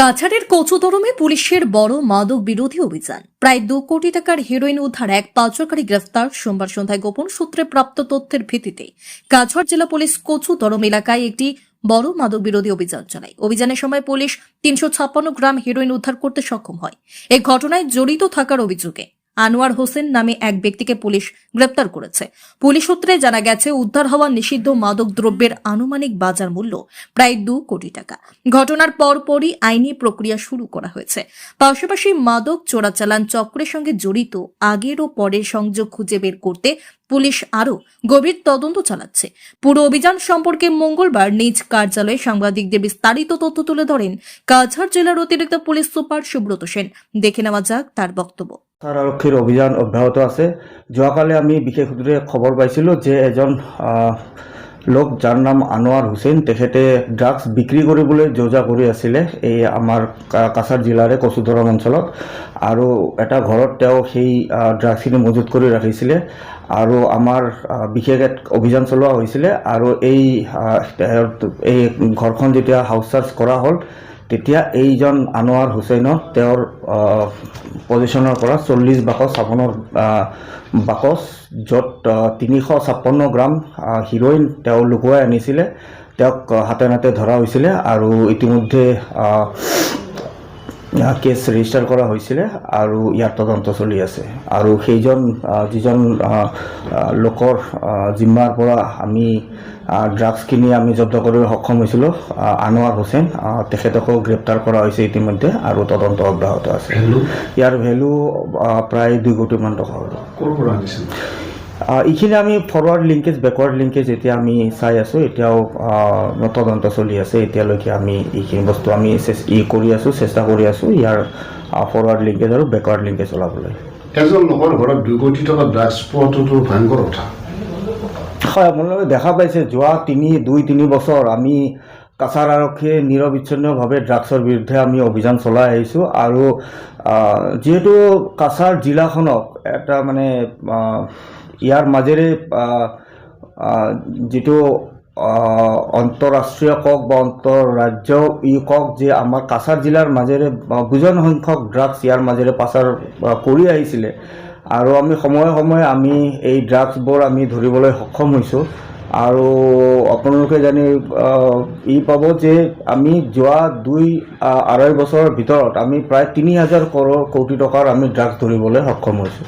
কাছাড়ের কচুদরমে পুলিশের বড় মাদক বিরোধী অভিযান। প্রায় 2 কোটি টাকার হেরোইন উদ্ধার, এক পাচারকারী গ্রেফতার। সোমবার সন্ধ্যায় গোপন সূত্রে প্রাপ্ত তথ্যের ভিত্তিতে কাছাড় জেলা পুলিশ কচুদরম এলাকায় একটি বড় মাদক বিরোধী অভিযান চালায়। অভিযানের সময় পুলিশ 356 গ্রাম হেরোইন উদ্ধার করতে সক্ষম হয়। এই ঘটনায় জড়িত থাকার অভিযোগে আনোয়ার হোসেন নামে এক ব্যক্তিকে পুলিশ গ্রেপ্তার করেছে। পুলিশ সূত্রে জানা গেছে, উদ্ধার হওয়া নিষিদ্ধ মাদক দ্রব্যের আনুমানিক বাজার মূল্য প্রায় 2 কোটি টাকা। ঘটনার পরপরই আইনি প্রক্রিয়া শুরু করা হয়েছে। পাশাপাশি মাদক চোরাচালান চক্রের সঙ্গে জড়িত আগের ও পরের সংযোগ খুঁজে বের করতে পুলিশ আরও গভীর তদন্ত চালাচ্ছে। পুরো অভিযান সম্পর্কে মঙ্গলবার নিজ কার্যালয়ে সাংবাদিকদের বিস্তারিত তথ্য তুলে ধরেন কাছাড় জেলার অতিরিক্ত পুলিশ সুপার সুব্রত সেন। দেখে নেওয়া যাক তার বক্তব্য। আৰক্ষীৰ অভিযান অব্যাহত আছে। যোৱাকালি আমি বিশেষ সূত্ৰে খবৰ পাইছিলোঁ যে এজন লোক যাৰ নাম আনোৱাৰ হুছেইন, তেখেতে ড্ৰাগছ বিক্ৰী কৰিবলৈ যোজা কৰি আছিলে এই আমাৰ কাছাৰ জিলাৰে কচুদৰম অঞ্চলত, আৰু এটা ঘৰত তেওঁ সেই ড্ৰাগছখিনি মজুত কৰি ৰাখিছিলে। আৰু আমাৰ বিশেষ এক অভিযান চলোৱা হৈছিলে, আৰু এই ঘৰখন যেতিয়া হাউচ চাৰ্জ কৰা হ'ল তেতিয়া এইজন আনোৱাৰ হুছেইনক তেওঁৰ পজিশ্যনৰ পৰা 40 বাকচ চাবোনৰ বাকচ, য'ত 356 গ্ৰাম হিৰ'ইন তেওঁ লুকুৱাই আনিছিলে, তেওঁক হাতে নাতে ধৰা হৈছিলে। আৰু ইতিমধ্যে কেছ ৰেজিষ্টাৰ কৰা হৈছিলে আৰু ইয়াৰ তদন্ত চলি আছে। আৰু সেইজন যিজন লোকৰ জিম্মাৰ পৰা আমি ড্ৰাগছখিনি আমি জব্দ কৰিবলৈ সক্ষম হৈছিলোঁ, আনোৱাৰ হোসেন, তেখেতকো গ্ৰেপ্তাৰ কৰা হৈছে ইতিমধ্যে, আৰু তদন্ত অব্যাহত আছে। ইয়াৰ ভেলু প্ৰায় 2 কোটিমান টকা হ'ব। এইখিনি আমি ফৰৱাৰ্ড লিংকেজ বেকৱাৰ্ড লিংকেজ এতিয়া আমি চাই আছোঁ। এতিয়াও তদন্ত চলি আছে। এতিয়ালৈকে আমি এইখিনি বস্তু আমি কৰি আছোঁ, চেষ্টা কৰি আছোঁ ইয়াৰ ফৰৱাৰ্ড লিংকেজ আৰু বেকৱাৰ্ড লিংকেজ চলাবলৈ। এজন লোকৰ ঘৰত 2 কোটি টকা ড্ৰাগছ পোৱাটো ভয়ংকৰ কথা। হয়, আপোনালোকে দেখা পাইছে যোৱা 2-3 বছৰ আমি কাছাৰ আৰক্ষীয়ে নিৰবিচ্ছিন্নভাৱে ড্ৰাগছৰ বিৰুদ্ধে আমি অভিযান চলাই আহিছোঁ। আৰু যিহেতু কাছাৰ জিলাখনক এটা মানে ইয়াৰ মাজেৰে যিটো অন্তঃৰাষ্ট্ৰীয় কওক বা অন্তঃৰাজ্য কওক, যে আমাৰ কাছাৰ জিলাৰ মাজেৰে বুজন সংখ্যক ড্ৰাগছ ইয়াৰ মাজেৰে পাচাৰ কৰি আহিছিলে, আৰু আমি সময়ে সময়ে আমি এই ড্ৰাগছবোৰ আমি ধৰিবলৈ সক্ষম হৈছোঁ। আৰু আপোনালোকে জানি পাব যে আমি যোৱা 2-2.5 বছৰৰ ভিতৰত আমি প্ৰায় 3000 কোটি টকাৰ আমি ড্ৰাগছ ধৰিবলৈ সক্ষম হৈছোঁ।